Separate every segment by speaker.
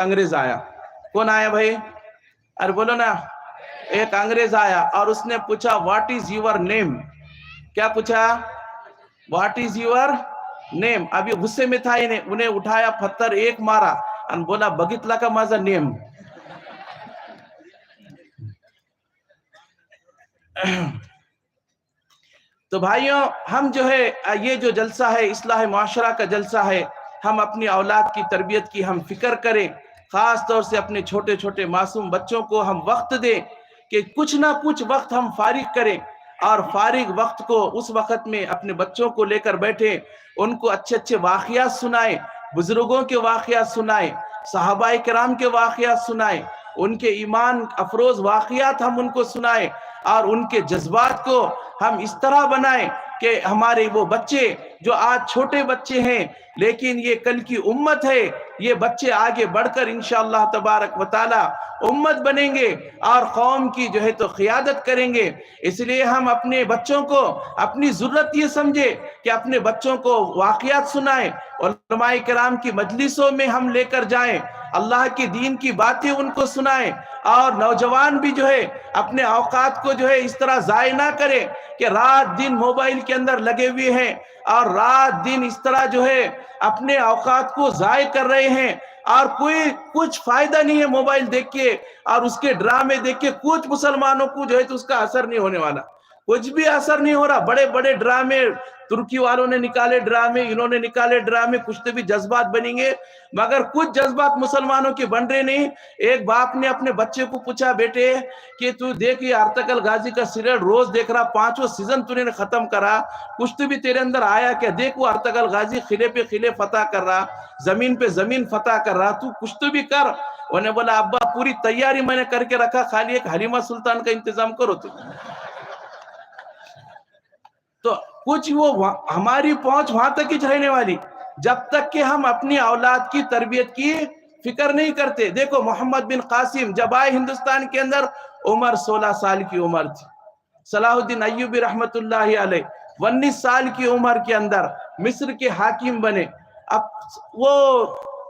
Speaker 1: अंग्रेज आया। कौन आया भाई? अरे बोलो ना। एक अंग्रेज आया और उसने पूछा व्हाट इज यूर नेम। क्या पूछा? What is your name. अभी गुस्से में था, इन्हें उन्हें उठाया, पत्थर एक मारा और बोला बघितला का माझा नेम। तो भाइयों, हम जो है ये जो जलसा है इस्लाह मुआशरा का जलसा है, हम अपनी औलाद की तरबियत की हम फिक्र करें, खास तौर से अपने छोटे छोटे मासूम बच्चों को हम वक्त दें कि कुछ ना कुछ वक्त हम फारिग करें, और फारिग वक्त को उस वक्त में अपने बच्चों को लेकर बैठे, उनको अच्छे अच्छे वाक़ियात सुनाएं, बुजुर्गों के वाक़ियात सुनाएं, सहाबाए किराम के वाक़ियात सुनाएं, उनके ईमान अफरोज वाक़ियात हम उनको सुनाएं, और उनके जज्बात को हम इस तरह बनाएं कि हमारे वो बच्चे जो आज छोटे बच्चे हैं लेकिन ये कल की उम्मत है, ये बच्चे आगे बढ़कर इंशाअल्लाह तबारक व ताला उम्मत बनेंगे और कौम की जो है तो क़ियादत करेंगे। इसलिए हम अपने बच्चों को, अपनी ज़रूरत ये समझे कि अपने बच्चों को वाक़ियात सुनाएं, उलमाए किराम की मजलिसों में हम लेकर जाएं, अल्लाह की दीन की बातें उनको सुनाएं, और नौजवान भी जो है अपने औकात को जो है इस तरह ज़ाय ना करें कि रात दिन मोबाइल के अंदर लगे हुए हैं और रात दिन इस तरह जो है अपने औकात को ज़ाय कर रहे हैं, और कोई कुछ फायदा नहीं है मोबाइल देख के और उसके ड्रामे देख के। कुछ मुसलमानों को जो है तो उसका असर नहीं होने वाला, कुछ भी असर नहीं हो रहा। बड़े बड़े ड्रामे तुर्की वालों ने निकाले, ड्रामे इन्होंने निकाले, ड्रामे कुछ तो भी जज्बात बनेंगे, मगर कुछ जज्बात मुसलमानों के बन रहे नहीं। एक बाप ने अपने बच्चे को पूछा, बेटे कि तू देख ये अर्तगल गाजी का सीरियल रोज देख रहा, 5वां सीजन तूने खत्म करा, कुछ तो भी तेरे अंदर आया क्या? देख वो अर्तगल गाजी खिले पे खिले फतह कर रहा, जमीन पे जमीन फतह कर रहा, तू कुछ तो भी कर। उन्हें बोला अब्बा पूरी तैयारी मैंने करके रखा, खाली एक हलीमा सुल्तान का इंतजाम करो तुम। तो कुछ वो हमारी पहुंच वहां तक ही रहने वाली जब तक कि हम अपनी औलाद की तरबियत की फिक्र नहीं करते। देखो मोहम्मद बिन कासिम जब आए हिंदुस्तान के अंदर, उम्र 16 साल की उम्र थी। सलाहुद्दीन अय्यूबी रहमतुल्लाहि अलैह 19 साल की उम्र के अंदर मिस्र के हाकिम बने। अब वो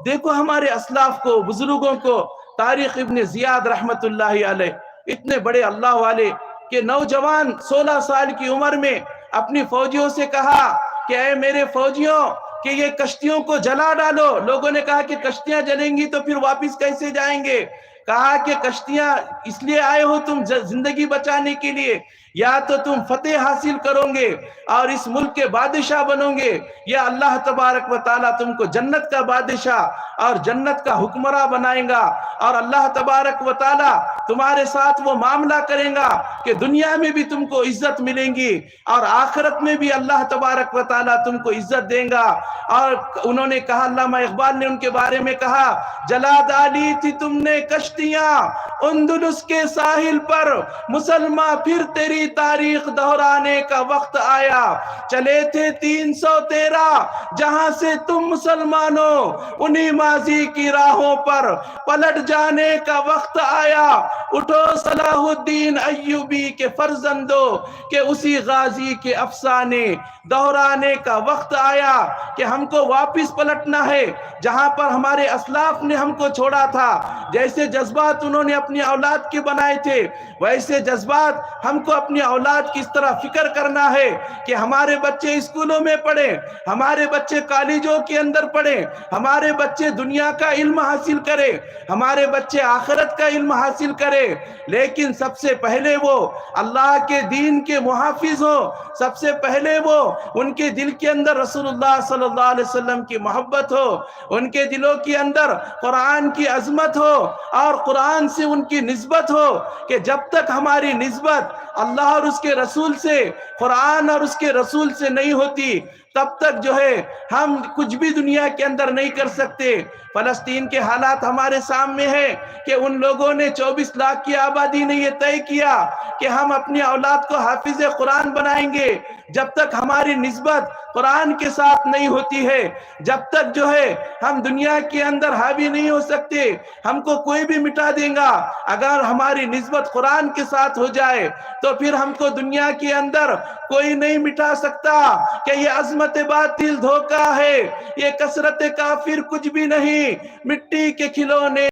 Speaker 1: देखो हमारे असलाफ को, बुजुर्गों को, तारिक इब्न जियाद रहमतुल्लाहि अलैह, इतने बड़े अल्लाह वाले के नौजवान 16 साल की उम्र में अपनी फौजियों से कहा कि ऐ मेरे फौजियों कि ये कश्तियों को जला डालो। लोगों ने कहा कि कश्तियां जलेंगी तो फिर वापस कैसे जाएंगे? कहा कि कश्तियां इसलिए आए हो तुम जिंदगी बचाने के लिए, या तो तुम फतेह हासिल करोगे और इस मुल्क के बादशाह बनोगे, या अल्लाह तबारक व ताला तुमको जन्नत का बादशाह और जन्नत का हुक्मरान बनाएगा, और अल्लाह तबारक व ताला तुम्हारे साथ वो मामला करेगा कि दुनिया में भी तुमको इज्जत मिलेगी और आखिरत में भी अल्लाह तबारक व ताला तुमको इज्जत देगा। और उन्होंने कहा, अल्लामा इकबाल ने उनके बारे में कहा, जला डाली थी तुमने कश्तियां अंदलुस के साहिल पर, मुसलमान फिर तेरी तारीख दोहराने का वक्त आया। चले थे 313 जहां से तुम मुसलमानों, उन्हीं माजी की राहों पर पलट जाने का वक्त आया। उठो सलाहुद्दीन अय्यूबी के फर्जंदो के उसी गाजी के अफसाने दोहराने का वक्त आया कि हमको वापस पलटना है जहां पर हमारे असलाफ ने हमको छोड़ा था। जैसे जज्बात उन्होंने अपनी औलाद के बनाए थे, वैसे जज्बात हमको अपनी औलाद की इस तरह फिक्र करना है कि हमारे बच्चे स्कूलों में पढ़े, हमारे बच्चे कॉलेजों के अंदर पढ़े, हमारे बच्चे दुनिया का इल्म हासिल करे, हमारे बच्चे आखिरत का इल्म हासिल करे, लेकिन सबसे पहले वो अल्लाह के दीन के मुहाफिज हो, सबसे पहले वो उनके दिल के अंदर रसूलुल्लाह सल्लल्लाहु अलैहि वसल्लम की मोहब्बत हो, उनके दिलों के अंदर कुरान की अजमत हो और कुरान से उनकी निस्बत हो कि जब तक हमारी निस्बत अल्लाह और उसके रसूल से, कुरान और उसके रसूल से नहीं होती, तब तक जो है हम कुछ भी दुनिया के अंदर नहीं कर सकते। फलस्तीन के हालात हमारे सामने है कि उन लोगों ने 24 लाख की आबादी ने ये तय किया कि हम अपनी औलाद को हाफिज कुरान बनाएंगे। जब तक हमारी निस्बत قرآن کے ساتھ نہیں ہوتی ہے، جب تک جو ہے ہم دنیا کے اندر حاوی نہیں ہو سکتے، ہم کو کوئی بھی مٹا دیں گا۔ اگر ہماری نسبت قرآن کے ساتھ ہو جائے تو پھر ہم کو دنیا کے اندر کوئی نہیں مٹا سکتا کہ یہ عظمت باطل دھوکہ ہے، یہ کثرت کافر کچھ بھی نہیں، مٹی کے کھلونے